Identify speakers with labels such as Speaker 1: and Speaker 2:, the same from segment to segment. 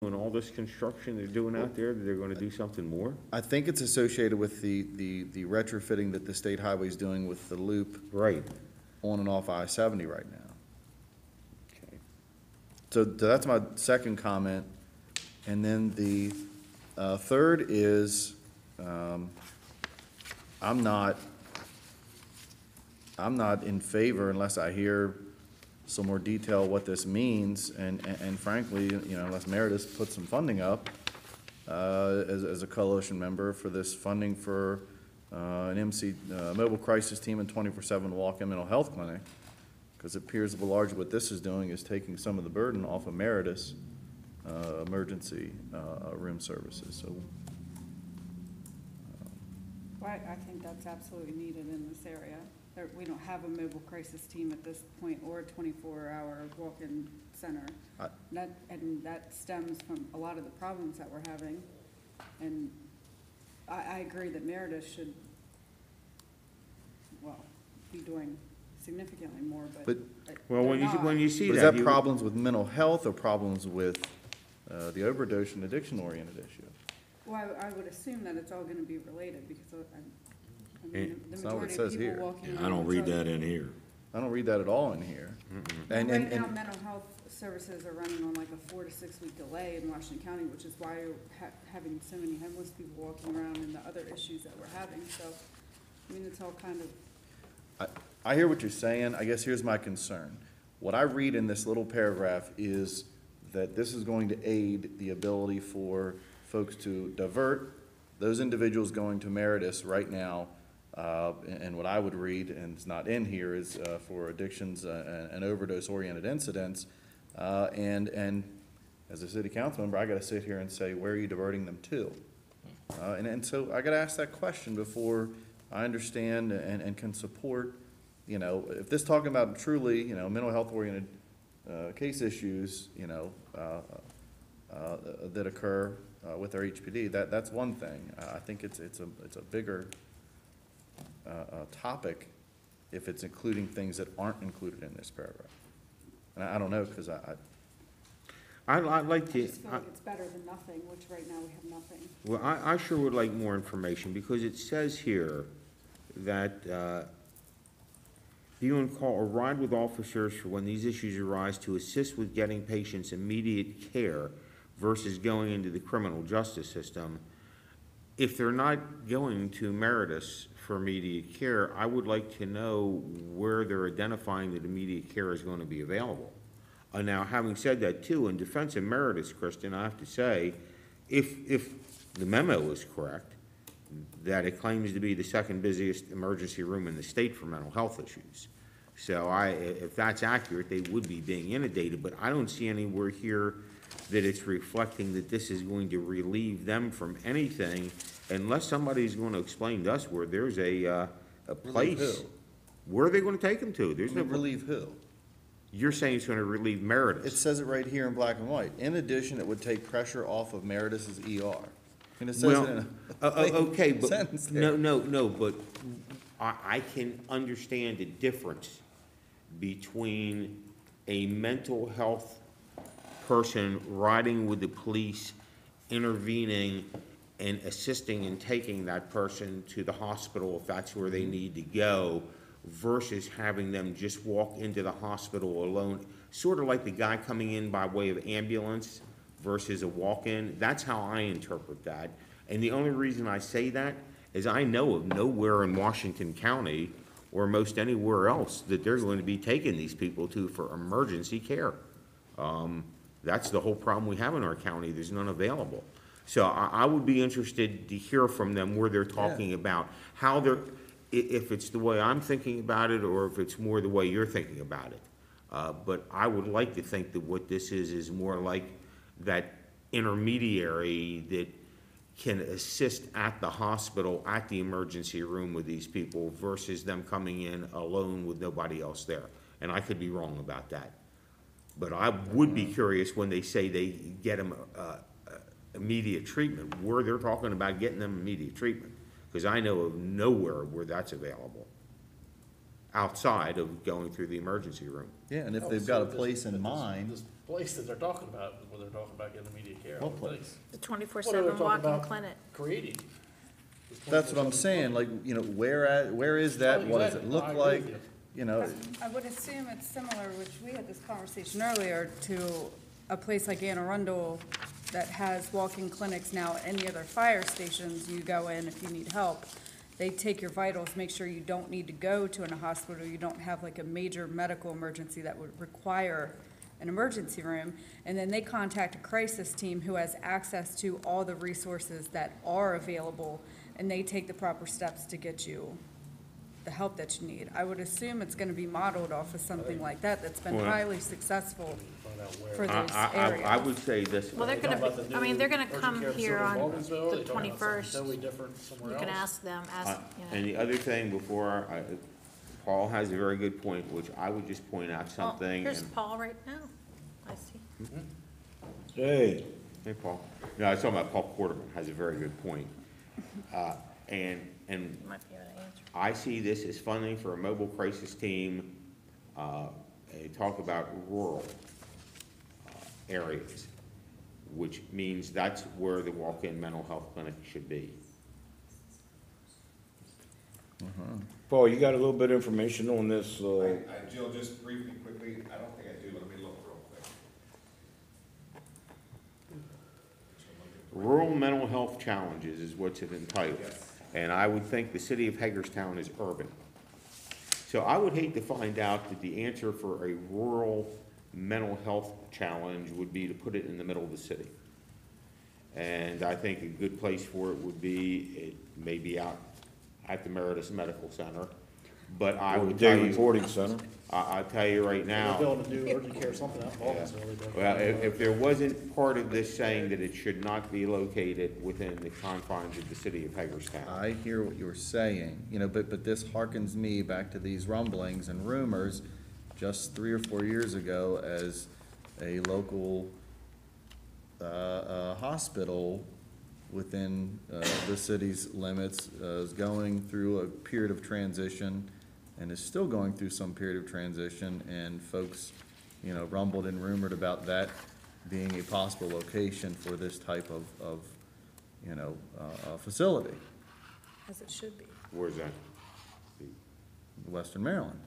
Speaker 1: doing all this construction they're doing out there, that they're gonna do something more?
Speaker 2: I think it's associated with the retrofitting that the state highway's doing with the loop
Speaker 1: Right.
Speaker 2: on and off I-70 right now.
Speaker 1: Okay.
Speaker 2: So that's my second comment. And then the third is, I'm not in favor unless I hear some more detail what this means, and frankly, you know, unless Meredith puts some funding up, as a coalition member for this funding for an mobile crisis team and 24/7 walk-in mental health clinic, because it appears largely what this is doing is taking some of the burden off of Meredith's emergency room services. So
Speaker 3: I think that's absolutely needed in this area. We don't have a mobile crisis team at this point or a 24-hour walk-in center. That stems from a lot of the problems that we're having. And I agree that Meredith should, well, be doing significantly more, but
Speaker 1: Well, when you see
Speaker 2: but is
Speaker 1: that,
Speaker 2: that problems with mental health or problems with the overdose and addiction-oriented issue?
Speaker 3: Well, I would assume that it's all gonna be related, because I mean, the
Speaker 2: It's not what it
Speaker 3: majority of
Speaker 2: says
Speaker 3: people
Speaker 2: here.
Speaker 3: walking around.
Speaker 4: I don't
Speaker 3: with
Speaker 4: read
Speaker 3: drugs-
Speaker 4: that in here.
Speaker 2: I don't read that at all in here. And,
Speaker 3: Right now,
Speaker 2: and,
Speaker 3: mental health services are running on like a 4 to 6 week delay in Washington County, which is why you're having so many homeless people walking around and the other issues that we're having, so, I mean, it's all kind of,
Speaker 2: I hear what you're saying. I guess here's my concern. What I read in this little paragraph is that this is going to aid the ability for folks to divert those individuals going to Meredith right now. And what I would read, and it's not in here, is for addictions and overdose-oriented incidents. And as a city council member, I gotta sit here and say, where are you diverting them to? And so I gotta ask that question before I understand and can support, you know, if this talking about truly, you know, mental health-oriented case issues, you know, that occur with our HPD, that's one thing. I think it's a bigger topic if it's including things that aren't included in this paragraph. And I don't know, because
Speaker 1: I'd like
Speaker 3: I
Speaker 1: to,
Speaker 3: just feel like it's better than nothing, which right now we have nothing.
Speaker 1: well, I sure would like more information, because it says here that be on call or ride with officers for when these issues arise to assist with getting patients immediate care versus going into the criminal justice system. If they're not going to Meredith for immediate care, I would like to know where they're identifying that immediate care is going to be available. Now, having said that too, in defense of Meredith, Kristen, I have to say, if the memo is correct, that it claims to be the second busiest emergency room in the state for mental health issues. So if that's accurate, they would be being inundated, but I don't see anywhere here that it's reflecting that this is going to relieve them from anything, unless somebody's going to explain to us where there's a place.
Speaker 2: who?
Speaker 1: Where are they going to take them to? There's no,
Speaker 2: relieve who?
Speaker 1: you're saying it's going to relieve Meredith.
Speaker 2: It says it right here in black and white. In addition, it would take pressure off of Meredith's ER. And it says it in a
Speaker 1: Okay, but,
Speaker 2: sentence there.
Speaker 1: no, but I can understand the difference between a mental health person riding with the police, intervening and assisting in taking that person to the hospital if that's where they need to go, versus having them just walk into the hospital alone, sort of like the guy coming in by way of ambulance versus a walk-in. That's how I interpret that. And the only reason I say that is I know of nowhere in Washington County or most anywhere else that they're going to be taking these people to for emergency care. That's the whole problem we have in our county. There's none available. So I would be interested to hear from them where they're talking about how they're, if it's the way I'm thinking about it or if it's more the way you're thinking about it. But I would like to think that what this is more like that intermediary that can assist at the hospital, at the emergency room with these people versus them coming in alone with nobody else there. And I could be wrong about that. But I would be curious when they say they get them immediate treatment, where they're talking about getting them immediate treatment. Because I know of nowhere where that's available. outside of going through the emergency room.
Speaker 2: Yeah, and if
Speaker 4: Oh,
Speaker 2: they've
Speaker 4: so
Speaker 2: got a
Speaker 4: this-
Speaker 2: place in
Speaker 4: but
Speaker 2: mind,
Speaker 4: This place that they're talking about, where they're talking about getting immediate care. I
Speaker 2: what
Speaker 4: would think.
Speaker 2: place?
Speaker 5: The
Speaker 4: What are they
Speaker 5: 24/7
Speaker 4: talking
Speaker 5: walk-in
Speaker 4: about
Speaker 5: clinic.
Speaker 4: creating? This
Speaker 2: That's what I'm
Speaker 4: 24/7
Speaker 2: saying, like, you know, where is that?
Speaker 4: Oh,
Speaker 2: What does it
Speaker 4: exactly.
Speaker 2: look
Speaker 4: I agree
Speaker 2: like?
Speaker 4: with you.
Speaker 2: You know,
Speaker 3: I would assume it's similar, which we had this conversation earlier, to a place like Anne Arundel that has walk-in clinics now at any other fire stations. You go in if you need help. They take your vitals, make sure you don't need to go to a hospital, you don't have like a major medical emergency that would require an emergency room. And then they contact a crisis team who has access to all the resources that are available, and they take the proper steps to get you the help that you need. I would assume it's gonna be modeled off of something like that, that's been
Speaker 1: Well,
Speaker 3: highly successful
Speaker 4: Find out where.
Speaker 3: for those
Speaker 1: I
Speaker 3: areas.
Speaker 1: would say this,
Speaker 5: Well, they're
Speaker 4: Are they talking
Speaker 5: gonna,
Speaker 4: about the
Speaker 5: I mean, they're
Speaker 4: new
Speaker 5: gonna
Speaker 4: urgent
Speaker 5: come
Speaker 4: care
Speaker 5: here
Speaker 4: facility in
Speaker 5: on
Speaker 4: Baldwinsville? Or are
Speaker 5: the
Speaker 4: they talking about something
Speaker 5: 21st.
Speaker 4: Totally different somewhere
Speaker 5: You
Speaker 4: else?
Speaker 5: can ask them,
Speaker 1: and the other thing before, Paul has a very good point, which I would just point out
Speaker 5: Well,
Speaker 1: something.
Speaker 5: here's
Speaker 1: and-
Speaker 5: Paul right now. I see.
Speaker 6: Hey,
Speaker 1: Hey, Paul. No, I was talking about Paul Quarterman, has a very good point. And
Speaker 5: You might be able to answer.
Speaker 1: I see this as funding for a mobile crisis team. They talk about rural areas, which means that's where the walk-in mental health clinic should be.
Speaker 6: Paul, you got a little bit of information on this,
Speaker 7: Jill, just briefly, quickly, I don't think I do, let me look real quick.
Speaker 1: Rural mental health challenges is what's it entitled.
Speaker 7: Yes.
Speaker 1: And I would think the city of Hagerstown is urban. So I would hate to find out that the answer for a rural mental health challenge would be to put it in the middle of the city. And I think a good place for it would be, it may be out at the Meritus Medical Center, but I would tell
Speaker 6: day
Speaker 1: you,
Speaker 6: reporting center.
Speaker 1: I'll tell you right
Speaker 4: They're
Speaker 1: now.
Speaker 4: building a new urgent care something out in Baldwinsville. They built-
Speaker 1: Well, if there wasn't part of this saying that it should not be located within the confines of the city of Hagerstown.
Speaker 2: I hear what you're saying, you know, but this harkens me back to these rumblings and rumors just 3 or 4 years ago as a local, hospital within, the city's limits, is going through a period of transition and is still going through some period of transition, and folks, you know, rumbled and rumored about that being a possible location for this type of, you know, facility,
Speaker 5: As it should be.
Speaker 1: Where's that?
Speaker 2: Western Maryland.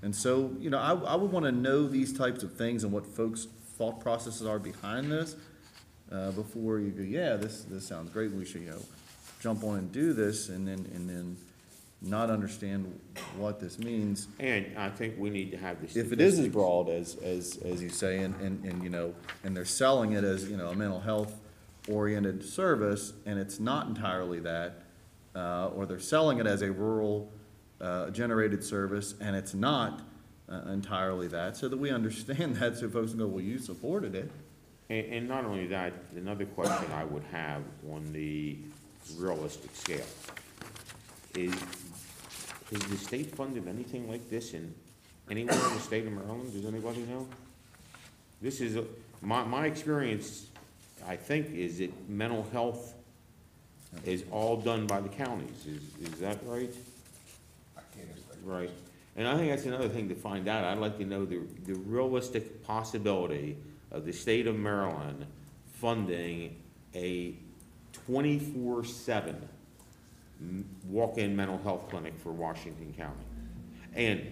Speaker 2: And so, you know, I would want to know these types of things and what folks' thought processes are behind this, before you go, yeah, this sounds great, we should, you know, jump on and do this, and then not understand what this means.
Speaker 1: And I think we need to have the
Speaker 2: If it is as
Speaker 1: statistics.
Speaker 2: broad as you say, and, you know, and they're selling it as, you know, a mental health oriented service, and it's not entirely that, or they're selling it as a rural, generated service, and it's not, entirely that, so that we understand that, so folks can go, well, you supported it.
Speaker 1: And not only that, another question I would have on the realistic scale is, has the state funded anything like this in anywhere in the state of Maryland? Does anybody know? This is, my experience, I think, is that mental health is all done by the counties. Is that right?
Speaker 7: I can't explain.
Speaker 1: Right. And I think that's another thing to find out. I'd like to know the realistic possibility of the state of Maryland funding a 24/7 walk-in mental health clinic for Washington County. And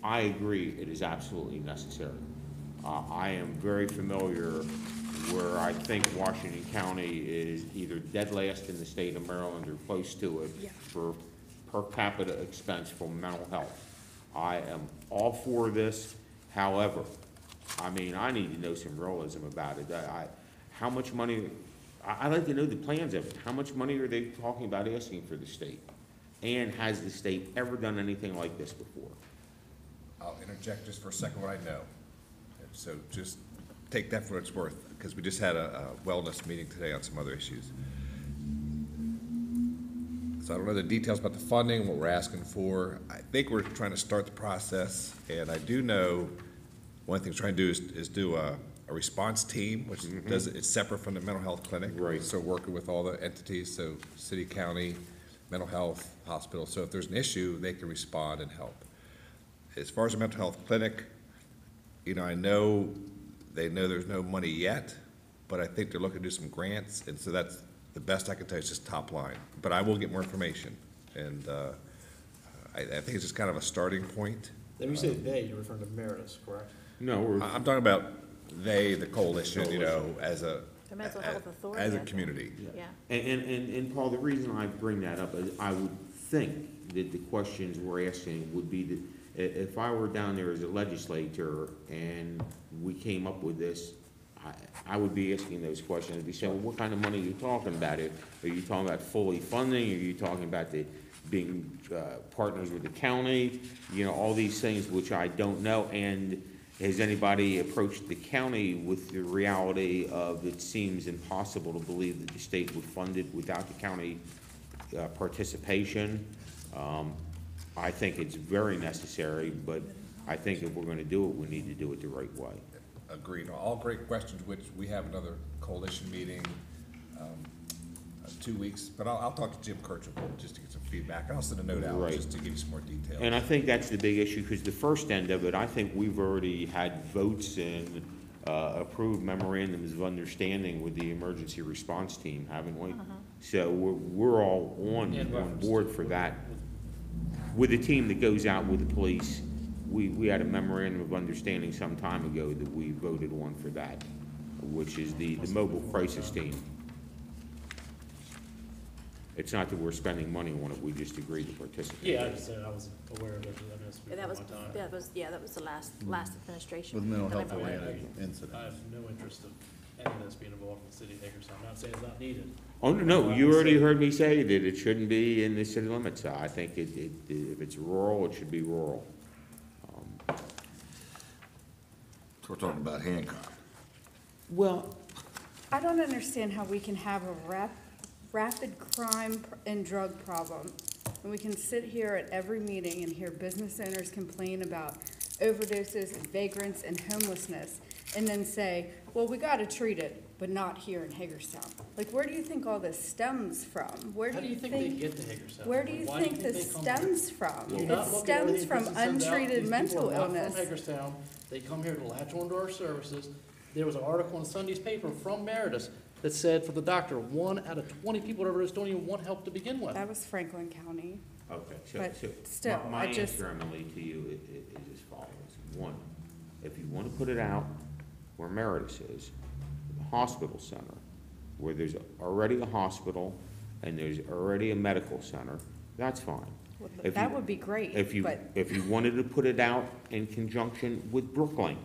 Speaker 1: I agree, it is absolutely necessary. I am very familiar where I think Washington County is either dead last in the state of Maryland or close to it
Speaker 3: Yeah.
Speaker 1: for per capita expense for mental health. I am all for this, however, I mean, I need to know some realism about it. How much money, I'd like to know the plans of it. How much money are they talking about asking for the state? And has the state ever done anything like this before?
Speaker 7: I'll interject just for a second what I know. So just take that for what it's worth, because we just had a wellness meeting today on some other issues. So I don't know the details about the funding, what we're asking for. I think we're trying to start the process, and I do know one thing we're trying to do is do a response team, which does, it's separate from the mental health clinic.
Speaker 1: Right.
Speaker 7: So working with all the entities, so city, county, mental health hospital, so if there's an issue, they can respond and help. As far as the mental health clinic, you know, they know there's no money yet, but I think they're looking to do some grants, and so that's the best I can tell you is just top line. But I will get more information, and I think it's just kind of a starting point.
Speaker 4: Then you say they, you're referring to Meredith, correct?
Speaker 1: No, we're,
Speaker 7: I'm talking about they, the coalition, you know, as a,
Speaker 5: The mental health authority.
Speaker 7: as a
Speaker 5: I think.
Speaker 7: community.
Speaker 5: Yeah.
Speaker 1: and Paul, the reason I bring that up is I would think that the questions we're asking would be that if I were down there as a legislator and we came up with this, I would be asking those questions. I'd be saying, well, what kind of money are you talking about? Are you talking about fully funding? Are you talking about being partners with the county? You know, all these things which I don't know. And has anybody approached the county with the reality of it seems impossible to believe that the state would fund it without the county participation? I think it's very necessary, but I think if we're gonna do it, we need to do it the right way.
Speaker 7: Agreed. All great questions, which we have another coalition meeting, 2 weeks, but I'll talk to Jim Kirchhoff just to get some feedback. I'll send a note out
Speaker 1: Right.
Speaker 7: just to give you some more details.
Speaker 1: And I think that's the big issue, because the first end of it, I think we've already had votes and approved memorandums of understanding with the emergency response team, haven't we? So we're all on board for that. With the team that goes out with the police, we had a memorandum of understanding some time ago that we voted on for that, which is the mobile crisis team. It's not that we're spending money on it, we just agreed to participate.
Speaker 4: Yeah, I just said I wasn't aware of it, I missed
Speaker 5: Yeah, that was,
Speaker 4: my time.
Speaker 5: that was the last administration.
Speaker 2: With mental
Speaker 5: that I
Speaker 2: health
Speaker 5: voted.
Speaker 2: oriented incidents.
Speaker 4: I have no interest of any of this being involved in the city of Hagerstown. I'm not saying it's not needed.
Speaker 1: Oh, no, you already heard me say that it shouldn't be in the city limits. I think if it's rural, it should be rural.
Speaker 6: We're talking about Hancock.
Speaker 1: Well,
Speaker 3: I don't understand how we can have a rapid crime and drug problem, and we can sit here at every meeting and hear business owners complain about overdoses and vagrants and homelessness, and then say, well, we gotta treat it, but not here in Hagerstown. Like, where do you think all this stems from? Where
Speaker 4: How
Speaker 3: do
Speaker 4: do
Speaker 3: you
Speaker 4: you think they
Speaker 3: think,
Speaker 4: get to Hagerstown?
Speaker 3: where do you
Speaker 4: Why
Speaker 3: think this
Speaker 4: they come here?
Speaker 3: stems from?
Speaker 4: Do
Speaker 3: It
Speaker 4: not look at
Speaker 3: stems
Speaker 4: everything
Speaker 3: from
Speaker 4: Kristen sends out.
Speaker 3: untreated
Speaker 4: These
Speaker 3: mental
Speaker 4: people are not
Speaker 3: illness.
Speaker 4: from Hagerstown. They come here to latch onto our services. There was an article in Sunday's paper from Meredith that said for the doctor, 1 out of 20 people that overdose don't even want help to begin with.
Speaker 3: That was Franklin County.
Speaker 1: okay,
Speaker 3: But
Speaker 1: so
Speaker 3: still,
Speaker 1: my
Speaker 3: I just-
Speaker 1: answer, Emily, to you is as follows. One, if you want to put it out where Meredith is, the hospital center, where there's already a hospital and there's already a medical center, that's fine.
Speaker 3: Well,
Speaker 1: If
Speaker 3: that
Speaker 1: you-
Speaker 3: would be great,
Speaker 1: If you
Speaker 3: but
Speaker 1: wanted to put it out in conjunction with Brookline,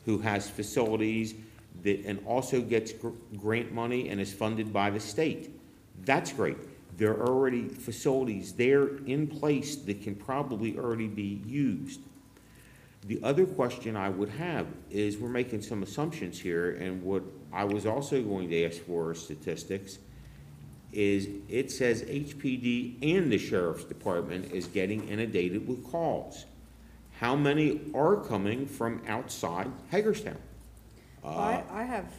Speaker 1: who has facilities that, and also gets grant money and is funded by the state, that's great. There are already facilities there in place that can probably already be used. The other question I would have is, we're making some assumptions here, and what I was also going to ask for statistics is, it says HPD and the sheriff's department is getting inundated with calls. How many are coming from outside Hagerstown?
Speaker 3: I have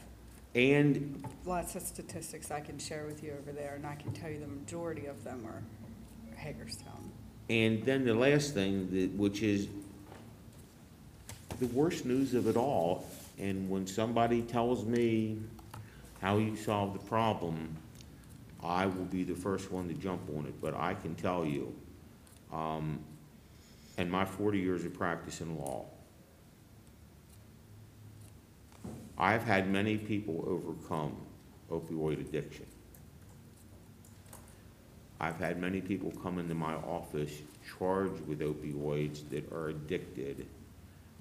Speaker 1: And
Speaker 3: lots of statistics I can share with you over there, and I can tell you the majority of them are Hagerstown.
Speaker 1: And then the last thing, which is the worst news of it all, and when somebody tells me how you solve the problem, I will be the first one to jump on it, but I can tell you, in my 40 years of practice in law, I've had many people overcome opioid addiction. I've had many people come into my office charged with opioids that are addicted,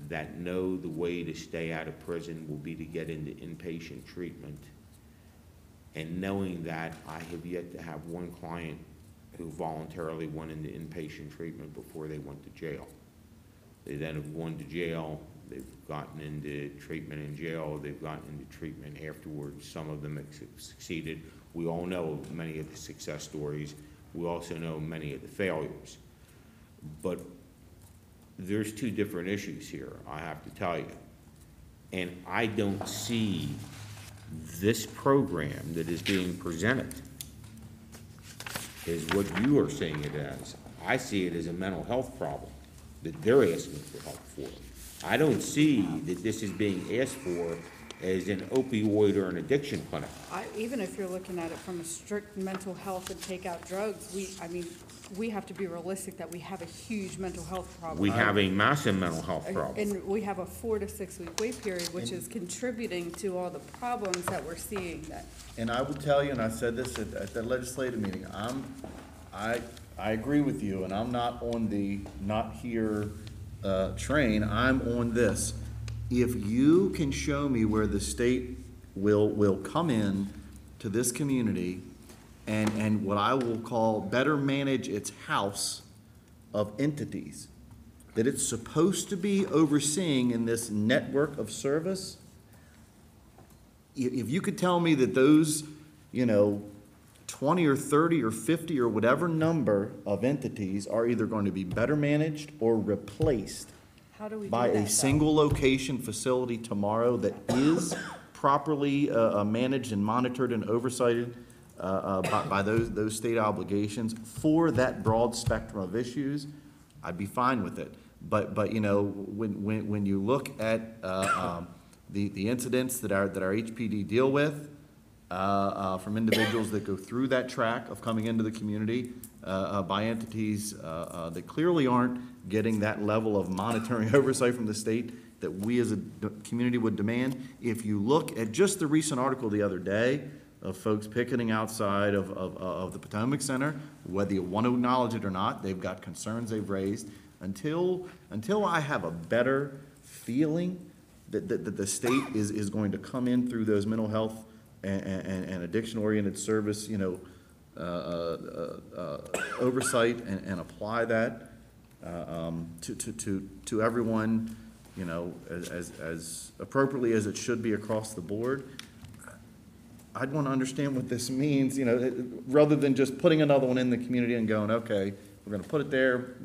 Speaker 1: that know the way to stay out of prison will be to get into inpatient treatment. And knowing that, I have yet to have one client who voluntarily went into inpatient treatment before they went to jail. They then have gone to jail, they've gotten into treatment in jail, they've gotten into treatment afterwards. Some of them have succeeded. We all know many of the success stories. We also know many of the failures. But there's two different issues here, I have to tell you. And I don't see this program that is being presented is what you are seeing it as. I see it as a mental health problem that they're asking for help for. I don't see that this is being asked for as an opioid or an addiction clinic.
Speaker 3: Even if you're looking at it from a strict mental health and take out drugs, we have to be realistic that we have a huge mental health problem.
Speaker 1: We have a massive mental health problem.
Speaker 3: And we have a 4 to 6 week wait period, which is contributing to all the problems that we're seeing that.
Speaker 2: And I will tell you, and I said this at the legislative meeting, I agree with you, and I'm not on the not here, train, I'm on this. If you can show me where the state will come in to this community and what I will call better manage its house of entities that it's supposed to be overseeing in this network of service, if you could tell me that those, 20 or 30 or 50 or whatever number of entities are either going to be better managed or replaced
Speaker 3: How do we do
Speaker 2: by
Speaker 3: that,
Speaker 2: a
Speaker 3: though?
Speaker 2: single location facility tomorrow that is properly managed and monitored and oversighted by those state obligations for that broad spectrum of issues, I'd be fine with it. But when you look at the incidents that our HPD deal with from individuals that go through that track of coming into the community by entities that clearly aren't getting that level of monitoring oversight from the state that we as a community would demand. If you look at just the recent article the other day of folks picketing outside of the Potomac Center, whether you want to acknowledge it or not, they've got concerns they've raised. Until I have a better feeling that the state is going to come in through those mental health and addiction-oriented service, oversight and apply that to everyone, as appropriately as it should be across the board, I'd want to understand what this means, rather than just putting another one in the community and going, okay, we're going to put it there,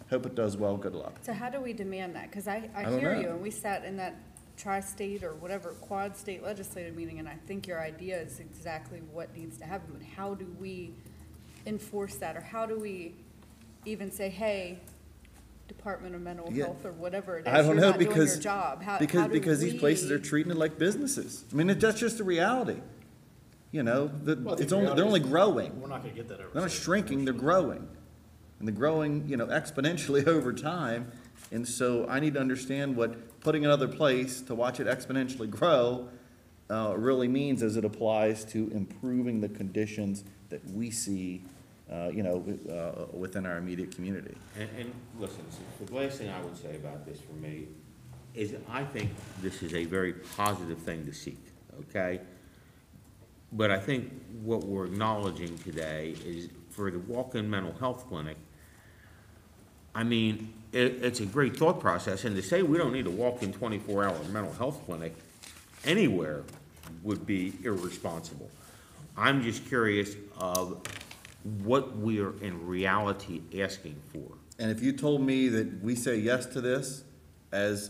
Speaker 2: hope it does well, good luck.
Speaker 3: So how do we demand that? Because I
Speaker 2: don't
Speaker 3: hear
Speaker 2: know.
Speaker 3: you, and we sat in that tri-state or whatever quad state legislative meeting, and I think your idea is exactly what needs to happen. But how do we enforce that, or how do we even say, hey, Department of Mental
Speaker 2: Yeah.
Speaker 3: Health or whatever it is,
Speaker 2: I don't
Speaker 3: you're
Speaker 2: know,
Speaker 3: not doing
Speaker 2: because
Speaker 3: your job? How do
Speaker 2: because these places
Speaker 3: we-
Speaker 2: are treating it like businesses. I mean, that's just the reality.
Speaker 4: Well, I think
Speaker 2: They're
Speaker 4: the
Speaker 2: only
Speaker 4: reality is
Speaker 2: growing.
Speaker 4: We're not gonna get that over.
Speaker 2: They're not shrinking, they're growing. And they're growing, exponentially over time. And so I need to understand what putting another place to watch it exponentially grow really means as it applies to improving the conditions that we see, within our immediate community.
Speaker 1: And listen, the last thing I would say about this for me is I think this is a very positive thing to seek, okay? But I think what we're acknowledging today is for the walk-in mental health clinic, I mean, it's a great thought process, and to say we don't need a walk-in 24-hour mental health clinic anywhere would be irresponsible. I'm just curious of what we are in reality asking for.
Speaker 2: And if you told me that we say yes to this as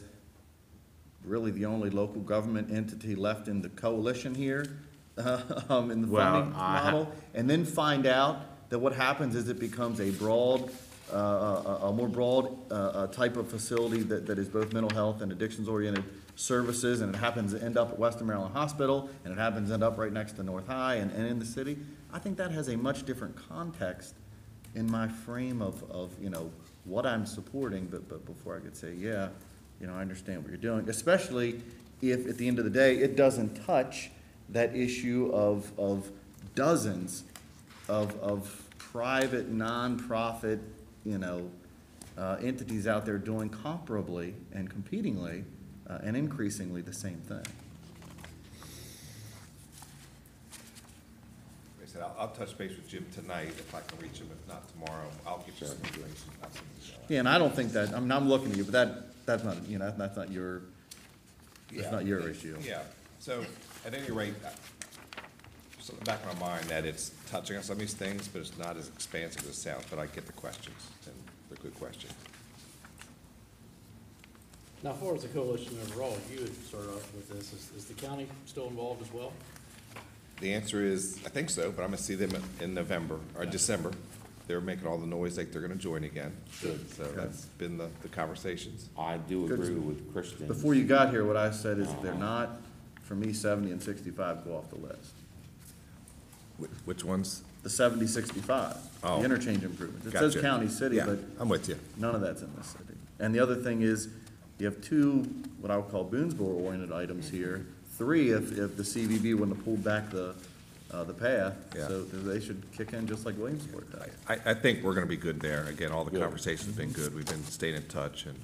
Speaker 2: really the only local government entity left in the coalition here, in the
Speaker 1: Well,
Speaker 2: funding model, and then find out that what happens is it becomes a broad, a more broad type of facility that is both mental health and addictions-oriented services, and it happens to end up at Western Maryland Hospital, and it happens to end up right next to North High and in the city, I think that has a much different context in my frame of what I'm supporting, but before I could say, yeah, I understand what you're doing, especially if, at the end of the day, it doesn't touch that issue of dozens of private, nonprofit, entities out there doing comparably and competingly and increasingly the same thing.
Speaker 7: Like I said, I'll touch base with Jim tonight if I can reach him. If not tomorrow, I'll get you some information. I'll send you that.
Speaker 2: Yeah, and I don't think that, I'm looking at you, but that's not, that's not your, that's not your issue.
Speaker 7: Yeah, so at any rate, just in the back of my mind that it's touching on some of these things, but it's not as expansive as it sounds, but I get the questions, and they're good questions.
Speaker 4: Now, as far as the coalition overall, you had started off with this, is the county still involved as well?
Speaker 7: The answer is, I think so, but I'm gonna see them in November, or December. They're making all the noise like they're gonna join again.
Speaker 1: Good.
Speaker 7: So that's been the conversations.
Speaker 1: I do
Speaker 2: Good.
Speaker 1: agree with Kristen.
Speaker 2: Before you got here, what I said is if they're not, for me, 70 and 65 go off the list.
Speaker 7: Which ones?
Speaker 2: The 70, 65,
Speaker 7: Oh.
Speaker 2: the interchange improvements. It says
Speaker 7: Gotcha.
Speaker 2: county, city,
Speaker 7: Yeah,
Speaker 2: but
Speaker 7: I'm with you.
Speaker 2: none of that's in the city. And the other thing is, you have two, what I would call Boonesboro-oriented items here. Three, if the CVB wouldn't have pulled back the path.
Speaker 7: Yeah.
Speaker 2: So they should kick in just like Williamsport does.
Speaker 7: I think we're gonna be good there. Again, all the
Speaker 1: Good.
Speaker 7: conversation's been good. We've been staying in touch and,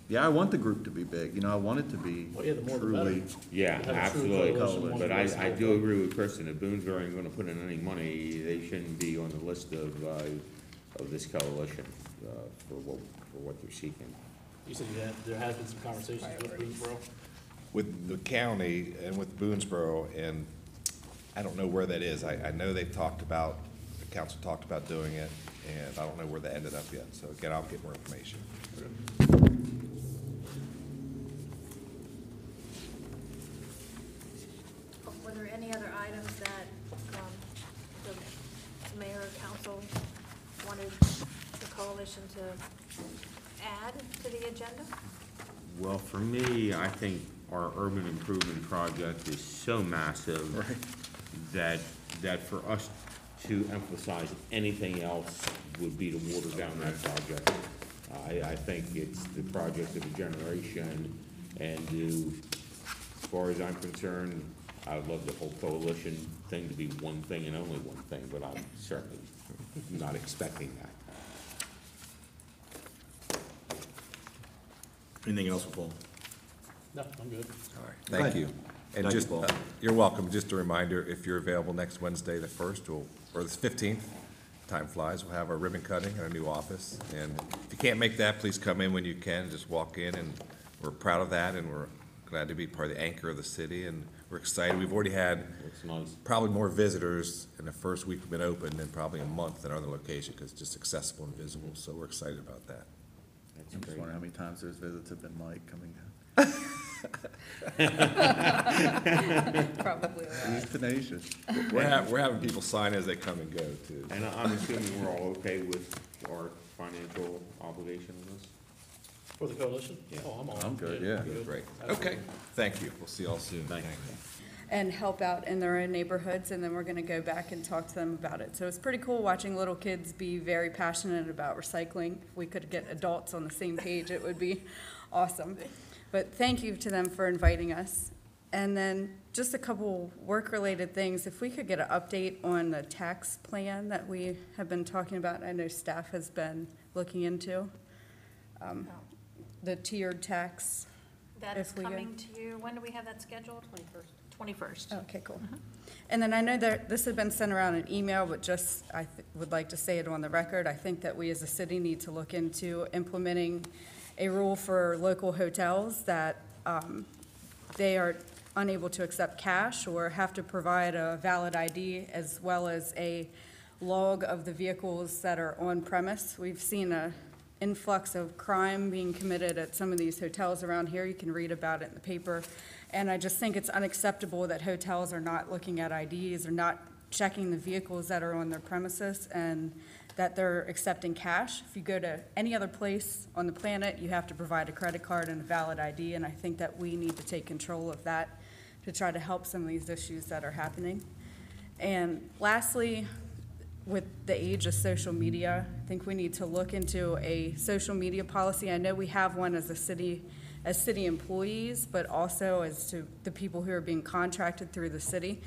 Speaker 2: Yeah, I want the group to be big, you know, I want it to be
Speaker 4: Well, yeah, the more the better.
Speaker 2: truly.
Speaker 1: Yeah,
Speaker 4: Have a true
Speaker 1: absolutely.
Speaker 4: coalition, one
Speaker 1: But
Speaker 4: voice,
Speaker 1: I
Speaker 4: one
Speaker 1: do
Speaker 4: vote.
Speaker 1: agree with Kristen, if Boonesboro ain't gonna put in any money, they shouldn't be on the list of this coalition, for what they're seeking.
Speaker 4: You said there has been some conversations with Boonesboro.
Speaker 7: with the county and with Boonesboro, and I don't know where that is. I know they've talked about, the council talked about doing it, and I don't know where that ended up yet. So again, I'll get more information.
Speaker 5: Were there any other items that the mayor or council wanted the coalition to add to the agenda?
Speaker 1: Well, for me, I think our urban improvement project is so massive that for us to emphasize anything else would be to water down that project. I think it's the project of a generation, and as far as I'm concerned, I would love the whole coalition thing to be one thing and only one thing, but I'm certainly not expecting that.
Speaker 8: Anything else for Paul?
Speaker 4: No, I'm good.
Speaker 7: All right, thank you. And
Speaker 8: Thank you,
Speaker 7: just,
Speaker 8: Paul.
Speaker 7: you're welcome. Just a reminder, if you're available next Wednesday, the 1st, or the 15th, time flies, we'll have our ribbon cutting in our new office. And if you can't make that, please come in when you can. Just walk in, and we're proud of that, and we're glad to be part of the anchor of the city, and we're excited. We've already had
Speaker 1: It's nice.
Speaker 7: probably more visitors in the first week we've been open than probably a month in our other location, because it's just accessible and visible, so we're excited about that.
Speaker 1: That's
Speaker 2: I'm just
Speaker 1: great.
Speaker 2: wondering how many times those visits have been Mike coming down.
Speaker 3: Probably a lot.
Speaker 2: He's tenacious.
Speaker 7: We're having people sign as they come and go, too.
Speaker 1: And I'm assuming we're all okay with our financial obligation on this?
Speaker 4: For the coalition? Oh, I'm all.
Speaker 2: I'm good, yeah.
Speaker 7: Great. Okay, thank you. We'll see you all soon.
Speaker 1: Thank you.
Speaker 3: And help out in their own neighborhoods, and then we're gonna go back and talk to them about it. So it's pretty cool watching little kids be very passionate about recycling. If we could get adults on the same page, it would be awesome. But thank you to them for inviting us. And then just a couple work-related things. If we could get an update on the tax plan that we have been talking about, I know staff has been looking into. The tiered tax.
Speaker 5: That is
Speaker 3: If we go-
Speaker 5: coming to you, when do we have that scheduled? 21st.
Speaker 3: Okay, cool. And then I know that this had been sent around an email, but just, would like to say it on the record. I think that we as a city need to look into implementing a rule for local hotels that they are unable to accept cash or have to provide a valid ID as well as a log of the vehicles that are on premise. We've seen a influx of crime being committed at some of these hotels around here. You can read about it in the paper. And I just think it's unacceptable that hotels are not looking at IDs or not checking the vehicles that are on their premises and that they're accepting cash. If you go to any other place on the planet, you have to provide a credit card and a valid ID, and I think that we need to take control of that to try to help some of these issues that are happening. And lastly, with the age of social media, I think we need to look into a social media policy. I know we have one as city employees, but also as to the people who are being contracted through the city.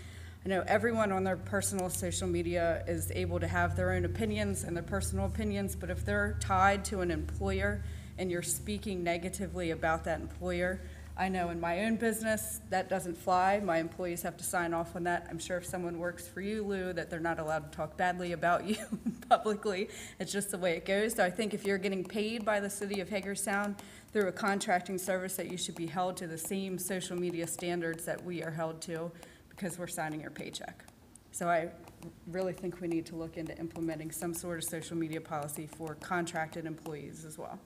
Speaker 3: I know everyone on their personal social media is able to have their own opinions and their personal opinions, but if they're tied to an employer and you're speaking negatively about that employer, I know in my own business, that doesn't fly. My employees have to sign off on that. I'm sure if someone works for you, Lou, that they're not allowed to talk badly about you publicly. It's just the way it goes. So I think if you're getting paid by the city of Hagerstown through a contracting service, that you should be held to the same social media standards that we are held to because we're signing your paycheck. So I really think we need to look into implementing some sort of social media policy for contracted employees as well.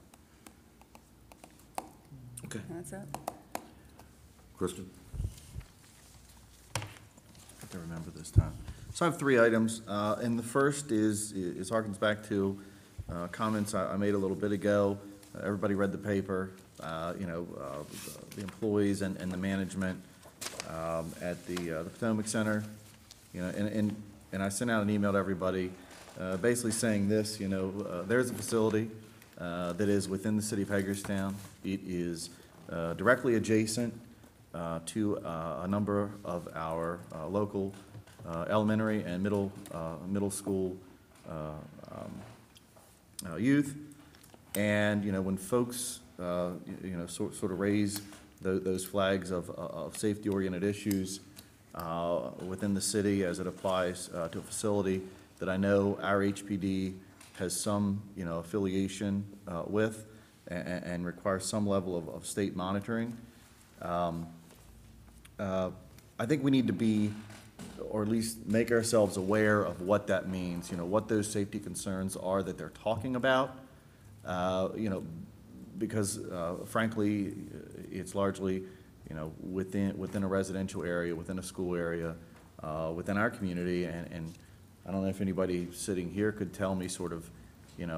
Speaker 8: Okay.
Speaker 3: And that's it.
Speaker 8: Kristen?
Speaker 2: can remember this time. So I have three items, and the first is harkens back to comments I made a little bit ago. Everybody read the paper, the employees and the management at the Potomac Center, and I sent out an email to everybody, basically saying this, there's a facility that is within the city of Hagerstown. It is directly adjacent to a number of our local elementary and middle school youth. And, when folks, sort of raise those flags of safety-oriented issues within the city as it applies to a facility that I know our HPD has some, affiliation with and requires some level of state monitoring. I think we need to be, or at least make ourselves aware of what that means, what those safety concerns are that they're talking about. Because frankly, it's largely, within a residential area, within a school area, within our community, and I don't know if anybody sitting here could tell me sort of,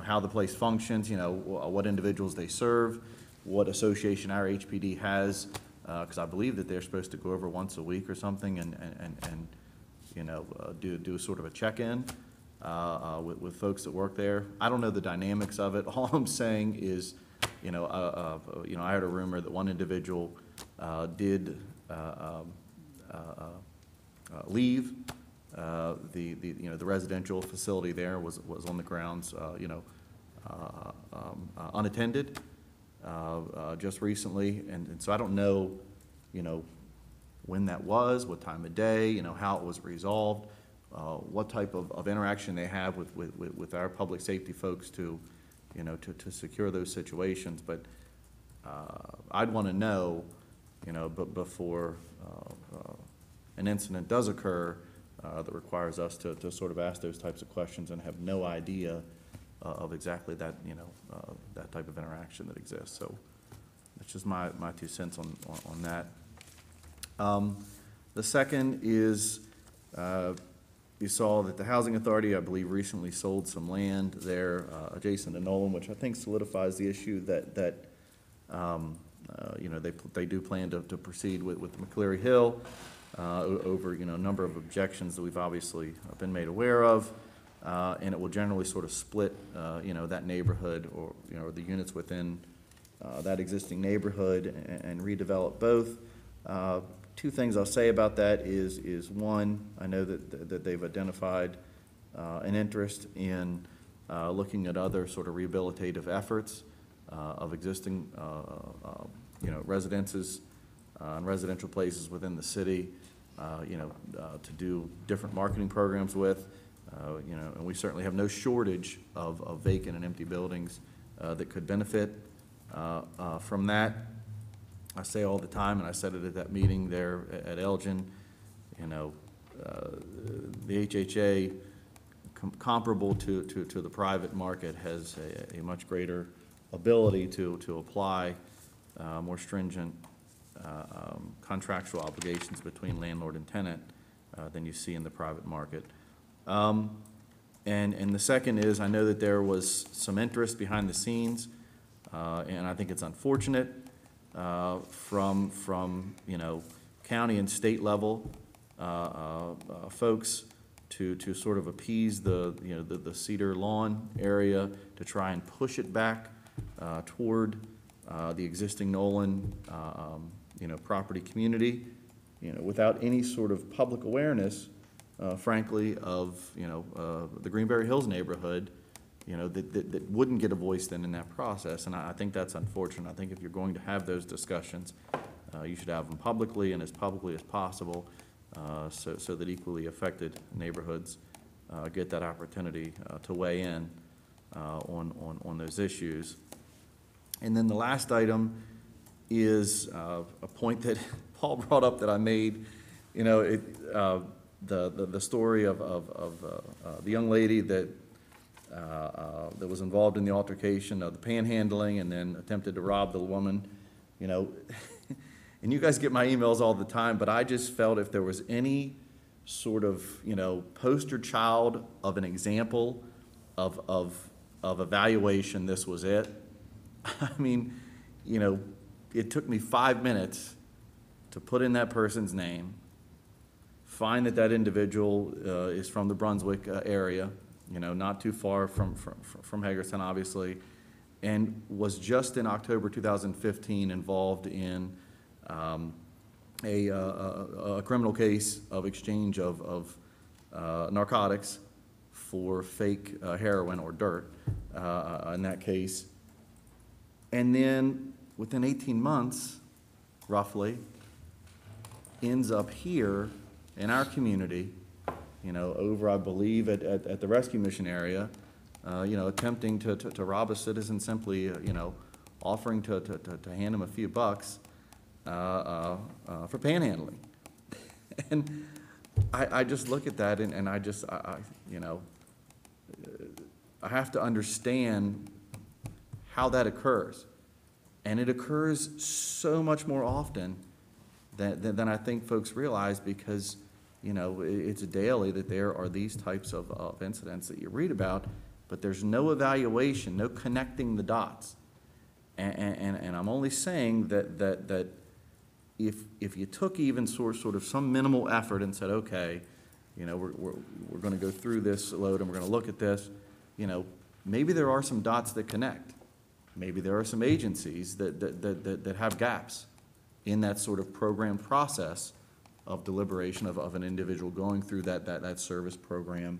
Speaker 2: how the place functions, what individuals they serve, what association our HPD has, because I believe that they're supposed to go over once a week or something and do sort of a check-in with folks that work there. I don't know the dynamics of it. All I'm saying is, I heard a rumor that one individual did leave the residential facility there, was on the grounds, unattended just recently, and so I don't know, when that was, what time of day, how it was resolved, what type of interaction they have with our public safety folks to secure those situations. But I'd want to know, but before an incident does occur that requires us to sort of ask those types of questions and have no idea of exactly that, that type of interaction that exists. So that's just my 2 cents on that. The second is, you saw that the Housing Authority, I believe, recently sold some land there adjacent to Nolan, which I think solidifies the issue that they do plan to proceed with McCleary Hill over, a number of objections that we've obviously been made aware of. And it will generally sort of split, that neighborhood or, the units within that existing neighborhood and redevelop both. 2 things I'll say about that is one, I know that they've identified an interest in looking at other sort of rehabilitative efforts of existing, residences and residential places within the city, to do different marketing programs with. And we certainly have no shortage of vacant and empty buildings that could benefit from that. I say all the time, and I said it at that meeting there at Elgin, the HHA, comparable to the private market, has a much greater ability to apply more stringent contractual obligations between landlord and tenant than you see in the private market. And the second is, I know that there was some interest behind the scenes, and I think it's unfortunate from county and state level folks to sort of appease the Cedar Lawn area to try and push it back toward the existing Nolan property community, without any sort of public awareness, frankly, of the Greenberry Hills neighborhood, that wouldn't get a voice then in that process. And I think that's unfortunate. I think if you're going to have those discussions, you should have them publicly and as publicly as possible, so that equally affected neighborhoods get that opportunity to weigh in on those issues. And then the last item is a point that Paul brought up that I made. The story of the young lady that was involved in the altercation of the panhandling and then attempted to rob the woman, and you guys get my emails all the time, but I just felt if there was any sort of, poster child of an example of evaluation, this was it. I mean, it took me 5 minutes to put in that person's name, find that that individual is from the Brunswick area, not too far from Hagerstown, obviously, and was just in October 2015 involved in a criminal case of exchange of narcotics for fake heroin or dirt in that case. And then within 18 months, roughly, ends up here in our community, over, I believe, at the rescue mission area, attempting to rob a citizen, simply, offering to hand him a few bucks for panhandling. And I just look at that and I have to understand how that occurs. And it occurs so much more often than I think folks realize, because, it's daily that there are these types of incidents that you read about, but there's no evaluation, no connecting the dots. And I'm only saying that if you took even sort of some minimal effort and said, okay, we're going to go through this load and we're going to look at this, maybe there are some dots that connect. Maybe there are some agencies that have gaps in that sort of program process of deliberation of an individual going through that service program,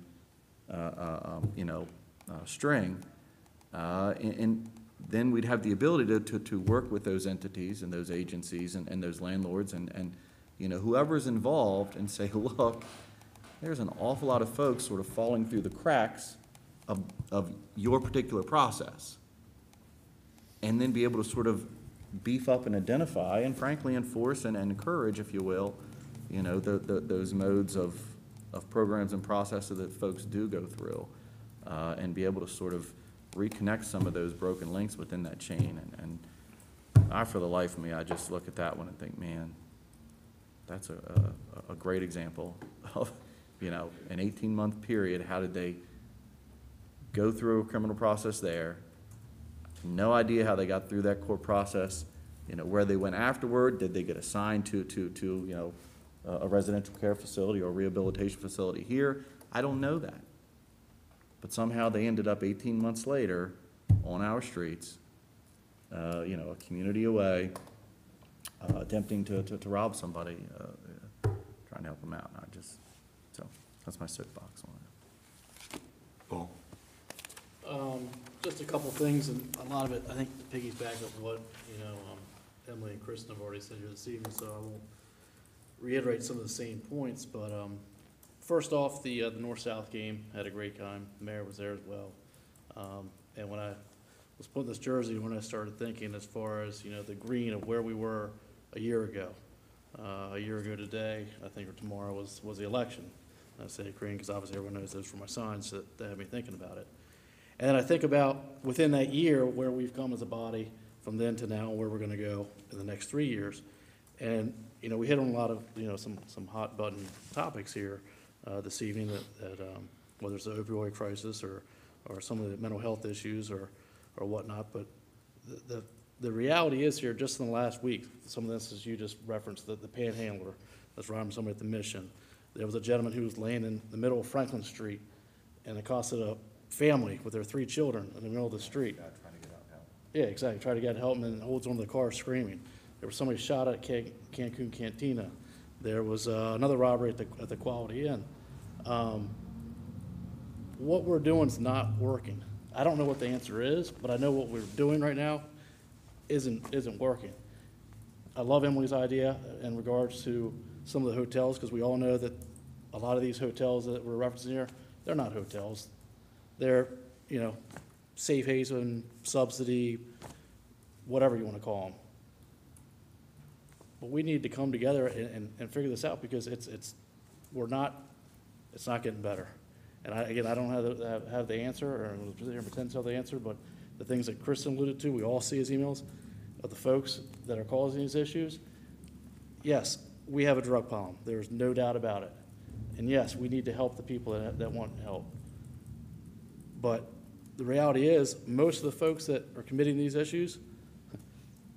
Speaker 2: string. And then we'd have the ability to work with those entities and those agencies and those landlords and whoever's involved, and say, look, there's an awful lot of folks sort of falling through the cracks of your particular process. And then be able to sort of beef up and identify and frankly enforce and encourage, if you will, those modes of programs and processes that folks do go through, and be able to sort of reconnect some of those broken links within that chain. And for the life of me, I just look at that one and think, man, that's a great example of, an 18-month period. How did they go through a criminal process there? No idea how they got through that court process, where they went afterward. Did they get assigned to a residential care facility or rehabilitation facility here? I don't know that. But somehow they ended up 18 months later on our streets, a community away, attempting to rob somebody, trying to help them out. So that's my soapbox on it.
Speaker 6: Paul?
Speaker 4: Just a couple things, and a lot of it, I think, piggyback up what, Emily and Kristen have already said here this evening, so I won't reiterate some of the same points, but, first off, the North-South game, had a great time. The mayor was there as well. And when I was putting this jersey, when I started thinking as far as, the green of where we were a year ago. A year ago today, I think, or tomorrow, was the election. I say green because obviously everyone knows those were my signs that have me thinking about it. And then I think about within that year where we've come as a body from then to now, where we're going to go in the next 3 years. And, we hit on a lot of, some hot button topics here this evening, that whether it's the opioid crisis or some of the mental health issues or whatnot. But the reality is here, just in the last week, some of this, as you just referenced, the panhandler that's robbing somebody at the mission. There was a gentleman who was laying in the middle of Franklin Street, and it costed a family with their 3 children in the middle of the street.
Speaker 2: Trying to get out help.
Speaker 4: Yeah, exactly. Try to get help, and then holds onto the car screaming. There was somebody shot at Cancun Cantina. There was another robbery at the Quality Inn. What we're doing is not working. I don't know what the answer is, but I know what we're doing right now isn't working. I love Emily's idea in regards to some of the hotels, because we all know that a lot of these hotels that we're referencing here, they're not hotels. They're, safe haven, subsidy, whatever you want to call them. But we need to come together and figure this out, because it's not getting better. And I don't have the answer, or pretend to have the answer, but the things that Kristen alluded to, we all see his emails of the folks that are causing these issues. Yes, we have a drug problem. There's no doubt about it. And yes, we need to help the people that want help. But the reality is, most of the folks that are committing these issues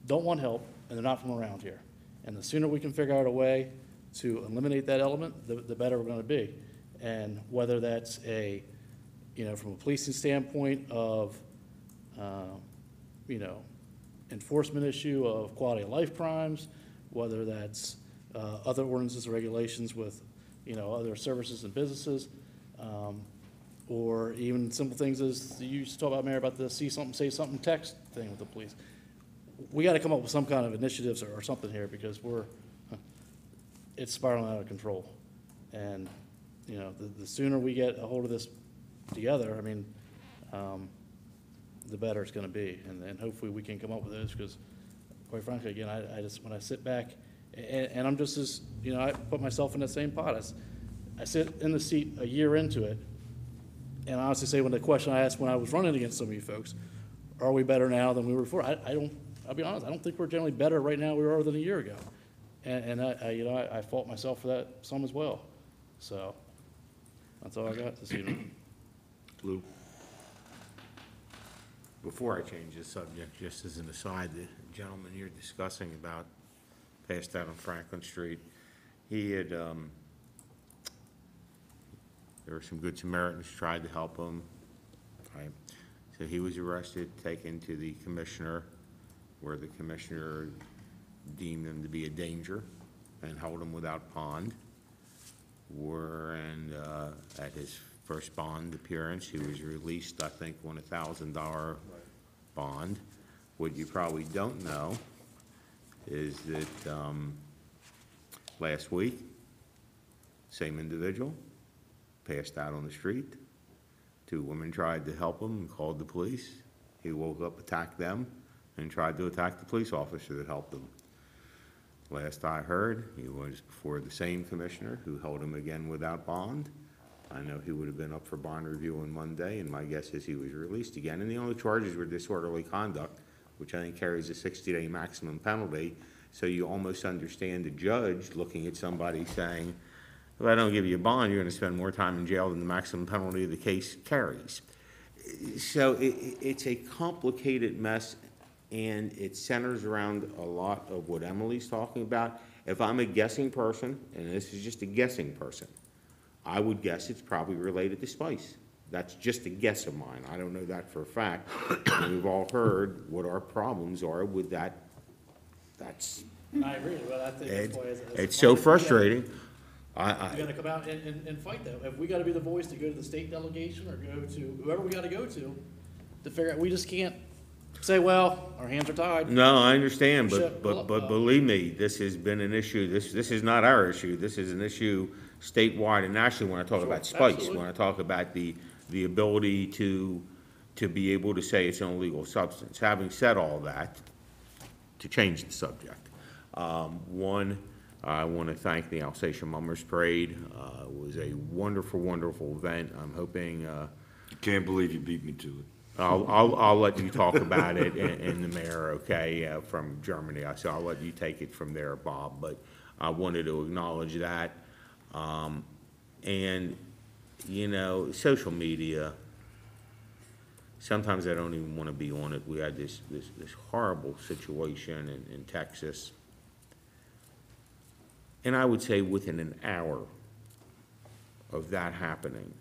Speaker 4: don't want help, and they're not from around here. And the sooner we can figure out a way to eliminate that element, the better we're gonna be. And whether that's from a policing standpoint of, enforcement issue of quality of life crimes, whether that's other ordinances or regulations with, other services and businesses, or even simple things as you used to talk about, Mayor, about the see something, say something text thing with the police. We got to come up with some kind of initiatives or something here, because it's spiraling out of control. And, the sooner we get a hold of this together, the better it's going to be. And hopefully we can come up with those, because quite frankly, again, I just, when I sit back, and I'm just as, I put myself in that same pot. I sit in the seat a year into it, and I honestly say, when the question I asked when I was running against some of you folks, are we better now than we were before? I'll be honest, I don't think we're generally better right now we were than a year ago. And I fault myself for that some as well. So that's all I got this evening.
Speaker 1: Lou? Before I change the subject, just as an aside, the gentleman you're discussing about passed out on Franklin Street, he had, there were some good Samaritans tried to help him, right? So he was arrested, taken to the commissioner, where the commissioner deemed him to be a danger and held him without bond. And at his first bond appearance, he was released, I think, on a $1,000 bond. What you probably don't know is that last week, same individual passed out on the street. 2 women tried to help him and called the police. He woke up, attacked them, and tried to attack the police officer that helped him. Last I heard, he was before the same commissioner who held him again without bond. I know he would have been up for bond review on Monday, and my guess is he was released again. And the only charges were disorderly conduct, which I think carries a 60-day maximum penalty. So you almost understand the judge looking at somebody saying, if I don't give you a bond, you're going to spend more time in jail than the maximum penalty of the case carries. So it's a complicated mess, and it centers around a lot of what Emily's talking about. If I'm a guessing person, and this is just a guessing person, I would guess it's probably related to spice. That's just a guess of mine. I don't know that for a fact. And we've all heard what our problems are with that.
Speaker 4: I agree, but I think that's why
Speaker 1: It's so frustrating.
Speaker 4: We gotta come out and fight that. If we gotta be the voice to go to the state delegation or go to whoever we gotta go to figure out, we just can't say, well, our hands are tied.
Speaker 1: No, I understand,
Speaker 4: Shut
Speaker 1: but
Speaker 4: up.
Speaker 1: believe me, this has been an issue. This is not our issue. This is an issue statewide and nationally when I talk
Speaker 4: Sure,
Speaker 1: about spice,
Speaker 4: absolutely.
Speaker 1: when I talk about the ability to be able to say it's an illegal substance. Having said all that, to change the subject, one, I want to thank the Alsatian Mummers Parade. It was a wonderful, wonderful event. I'm hoping,
Speaker 6: Can't believe you beat me to it.
Speaker 1: I'll let you talk about it and the mayor, okay, from Germany. So I'll let you take it from there, Bob, but I wanted to acknowledge that. And, social media, sometimes I don't even want to be on it. We had this horrible situation in Texas. And I would say within an hour of that happening,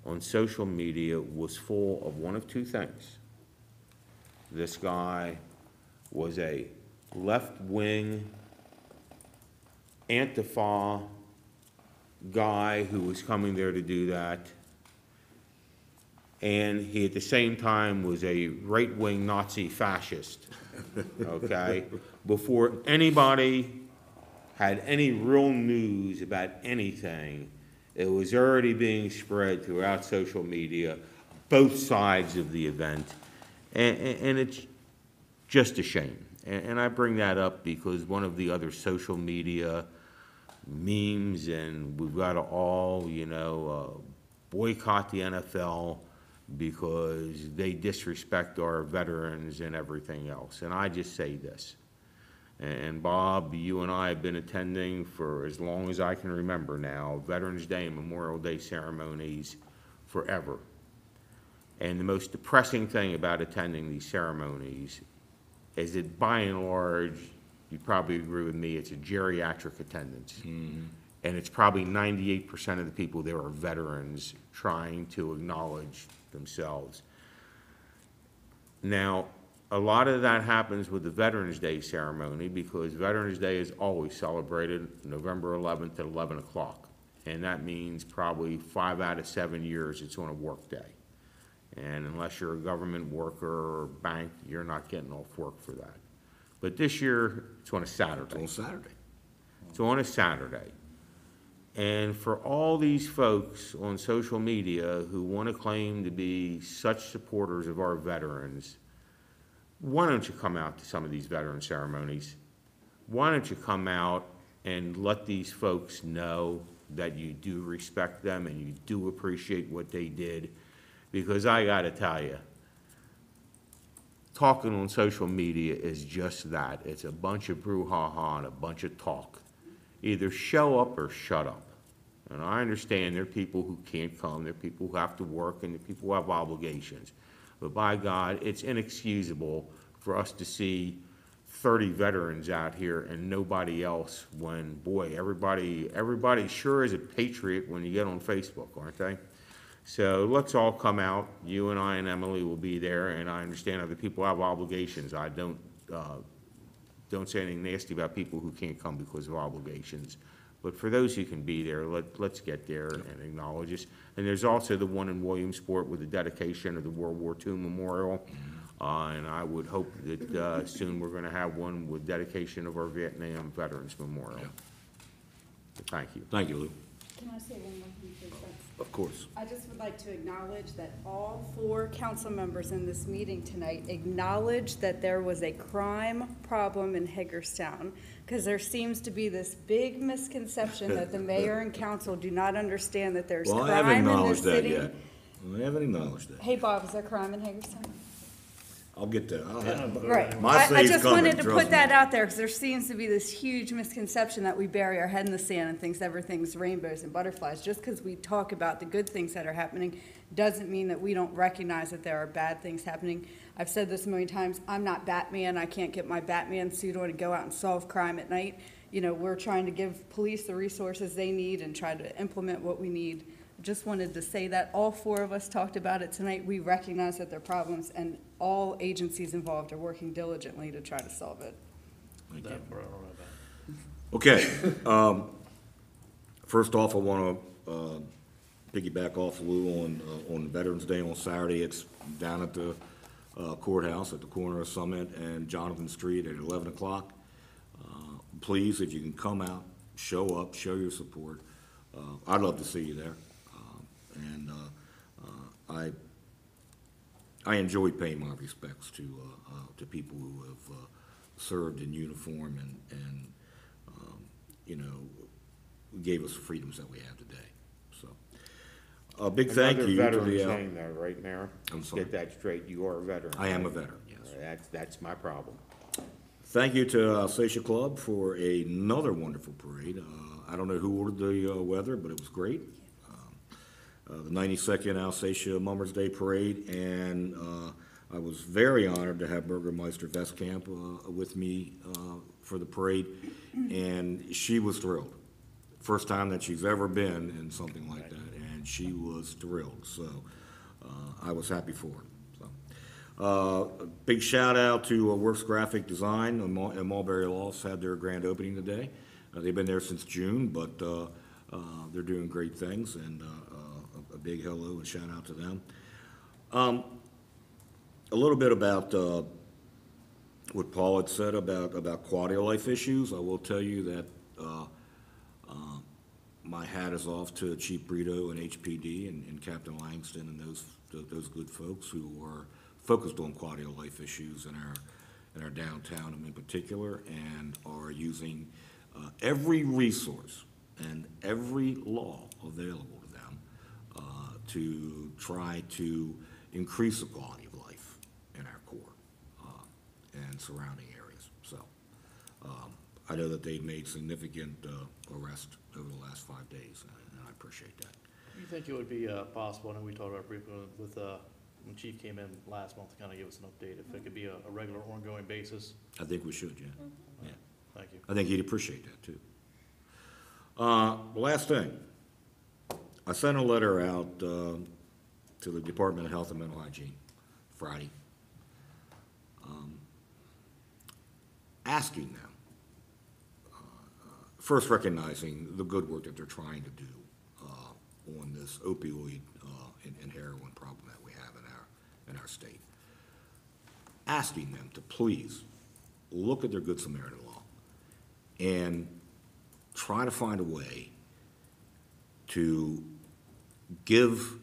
Speaker 1: on social media was full of one of 2 things. This guy was a left-wing Antifa guy who was coming there to do that, and he at the same time was a right-wing Nazi fascist, okay? Before anybody had any real news about anything, it was already being spread throughout social media, both sides of the event, and it's just a shame. And I bring that up because one of the other social media memes, and we've got to all, boycott the NFL because they disrespect our veterans and everything else. And I just say this. And Bob, you and I have been attending for as long as I can remember now, Veterans Day and Memorial Day ceremonies forever. And the most depressing thing about attending these ceremonies is that by and large, you'd probably agree with me, it's a geriatric attendance. And it's probably 98% of the people there are veterans trying to acknowledge themselves. Now, a lot of that happens with the Veterans Day ceremony because Veterans Day is always celebrated November 11th at 11 o'clock. And that means probably 5 out of 7 years it's on a work day. And unless you're a government worker or bank, you're not getting off work for that. But this year, it's on a Saturday.
Speaker 6: On Saturday.
Speaker 1: It's on a Saturday. And for all these folks on social media who want to claim to be such supporters of our veterans, why don't you come out to some of these veteran ceremonies? Why don't you come out and let these folks know that you do respect them and you do appreciate what they did? Because I gotta tell you, talking on social media is just that. It's a bunch of brouhaha and a bunch of talk. Either show up or shut up. And I understand there are people who can't come, there are people who have to work, and there are people who have obligations. But by God, it's inexcusable for us to see 30 veterans out here and nobody else when, boy, everybody sure is a patriot when you get on Facebook, aren't they? So let's all come out. You and I and Emily will be there, and I understand other people have obligations. I don't say anything nasty about people who can't come because of obligations. But for those who can be there, let's get there and acknowledge this. And there's also the one in Williamsport with the dedication of the World War II Memorial. And I would hope that soon we're going to have one with dedication of our Vietnam Veterans Memorial. So thank you.
Speaker 6: Thank you, Lou.
Speaker 3: Can I say one more thing, please?
Speaker 6: Of course.
Speaker 3: I just would like to acknowledge that all 4 council members in this meeting tonight acknowledged that there was a crime problem in Hagerstown, because there seems to be this big misconception that the mayor and council do not understand that there's
Speaker 6: Well, I haven't
Speaker 3: crime in this
Speaker 6: acknowledged that
Speaker 3: city.
Speaker 6: yet. I haven't acknowledged that.
Speaker 3: Hey, Bob, is there crime in Hagerstown?
Speaker 6: I'll get there.
Speaker 3: Right.
Speaker 6: My
Speaker 3: I
Speaker 6: city's
Speaker 3: just
Speaker 6: coming,
Speaker 3: wanted to
Speaker 6: trust
Speaker 3: put that
Speaker 6: me.
Speaker 3: out there, because there seems to be this huge misconception that we bury our head in the sand and thinks everything's rainbows and butterflies. Just because we talk about the good things that are happening doesn't mean that we don't recognize that there are bad things happening. I've said this a million times, I'm not Batman, I can't get my Batman suit on and go out and solve crime at night. You know, we're trying to give police the resources they need and try to implement what we need. Just wanted to say that all 4 of us talked about it tonight. We recognize that there are problems, and all agencies involved are working diligently to try to solve it.
Speaker 4: That part I don't know about.
Speaker 6: Okay. First off, I want to piggyback off Lou on Veterans Day on Saturday. It's down at the courthouse at the corner of Summit and Jonathan Street at 11 o'clock. Please, if you can come out, show up, show your support. I'd love to see you there. And I enjoy paying my respects to people who have served in uniform and you know, gave us the freedoms that we have today. So, a big thank you to
Speaker 1: Another veteran
Speaker 6: the.
Speaker 1: saying that, right, Mayor?
Speaker 6: I'm sorry.
Speaker 1: Get that straight, you are a veteran.
Speaker 6: I am a veteran, yes.
Speaker 1: That's my problem.
Speaker 6: Thank you to Alsatia Club for another wonderful parade. I don't know who ordered the weather, but it was great. The 92nd Alsatia Mummers Day Parade, and I was very honored to have Burgermeister Vestkamp with me for the parade, and she was thrilled. First time that she's ever been in something like that, and she was thrilled, so I was happy for her. A big shout out to Works Graphic Design and Mulberry Lofts had their grand opening today. They've been there since June, but they're doing great things, and a big hello and shout out to them. A little bit about what Paul had said about quality of life issues. I will tell you that my hat is off to Chief Brito and HPD and Captain Langston and those good folks who are focused on quality of life issues in our downtown in particular, and are using every resource and every law available to them to try to increase the quality of life in our core and surrounding areas. So I know that they've made significant arrests over the last 5 days, and I appreciate that.
Speaker 4: Do you think it would be possible, I know we talked about briefly with, when Chief came in last month to kind of give us an update, if it could be a regular ongoing basis?
Speaker 6: I think we should, yeah. Yeah.
Speaker 4: Thank you.
Speaker 6: I think he'd appreciate that, too. Last thing, I sent a letter out to the Department of Health and Mental Hygiene Friday, asking them, first recognizing the good work that they're trying to do on this opioid and heroin problem that we have in our state, asking them to please look at their Good Samaritan law and try to find a way to give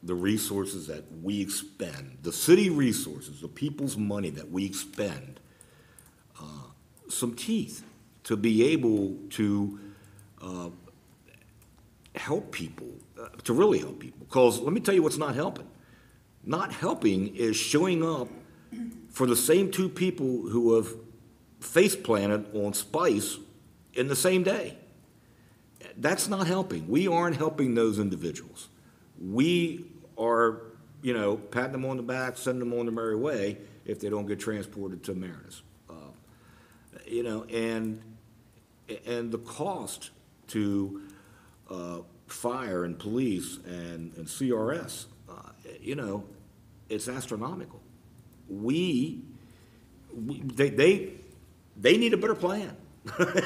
Speaker 6: the resources that we expend, the city resources, the people's money that we expend, some teeth to be able to help people, to really help people. Because let me tell you what's not helping. Not helping is showing up for the same two people who have face planted on Spice in the same day. That's not helping. We aren't helping those individuals. We are, patting them on the back, sending them on their merry way if they don't get transported to Marinus. And the cost to fire and police and CRS, it's astronomical. They need a better plan.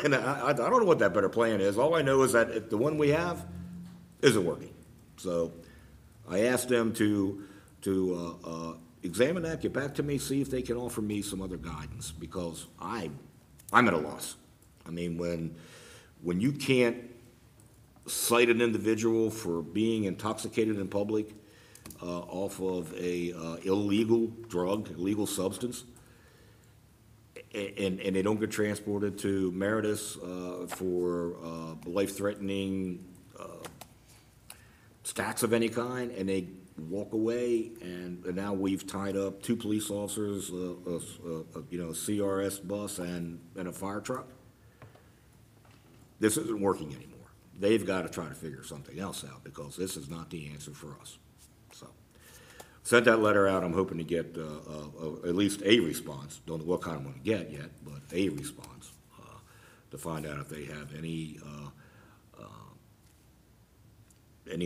Speaker 6: And I don't know what that better plan is. All I know is that if the one we have isn't working. So I asked them to examine that, get back to me, see if they can offer me some other guidance, because I'm at a loss. I mean, when you can't cite an individual for being intoxicated in public off of a illegal drug, illegal substance, and they don't get transported to Meredith for life-threatening stacks of any kind, and they walk away, and now we've tied up 2 police officers, a CRS bus, and a fire truck. This isn't working anymore. They've got to try to figure something else out, because this is not the answer for us. So, sent that letter out. I'm hoping to get at least a response. Don't know what kind I'm going to get yet, but a response to find out if they have any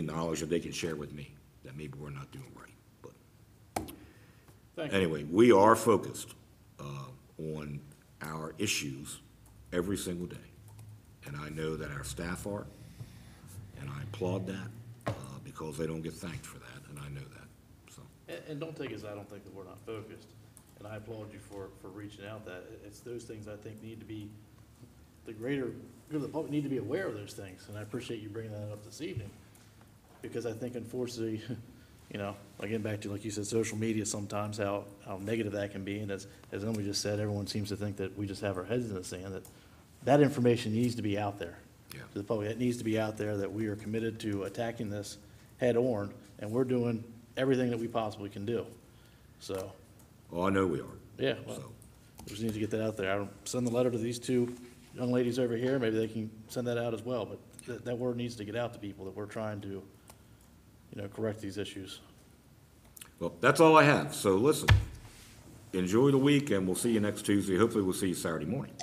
Speaker 6: knowledge that they can share with me that maybe we're not doing right. But
Speaker 4: Thank you.
Speaker 6: anyway, we are focused on our issues every single day. And I know that our staff are, and I applaud that because they don't get thanked for that, and I know that, so.
Speaker 4: And don't take it as I don't think that we're not focused, and I applaud you for reaching out that. It's those things I think need to be, the greater good of the public need to be aware of those things, and I appreciate you bringing that up this evening. Because I think unfortunately, again, back to, like you said, social media sometimes, how negative that can be, and as Emily just said, everyone seems to think that we just have our heads in the sand, that information needs to be out there.
Speaker 6: Yeah.
Speaker 4: To the public. It needs to be out there that we are committed to attacking this head on, and we're doing everything that we possibly can do. So,
Speaker 6: Oh, I know we are.
Speaker 4: yeah, well,
Speaker 6: So,
Speaker 4: we just need to get that out there. I'll send the letter to these 2 young ladies over here, maybe they can send that out as well, but that word needs to get out to people that we're trying to, correct these issues.
Speaker 6: well, that's all I have. So listen, enjoy the week, and we'll see you next Tuesday. Hopefully, we'll see you Saturday morning.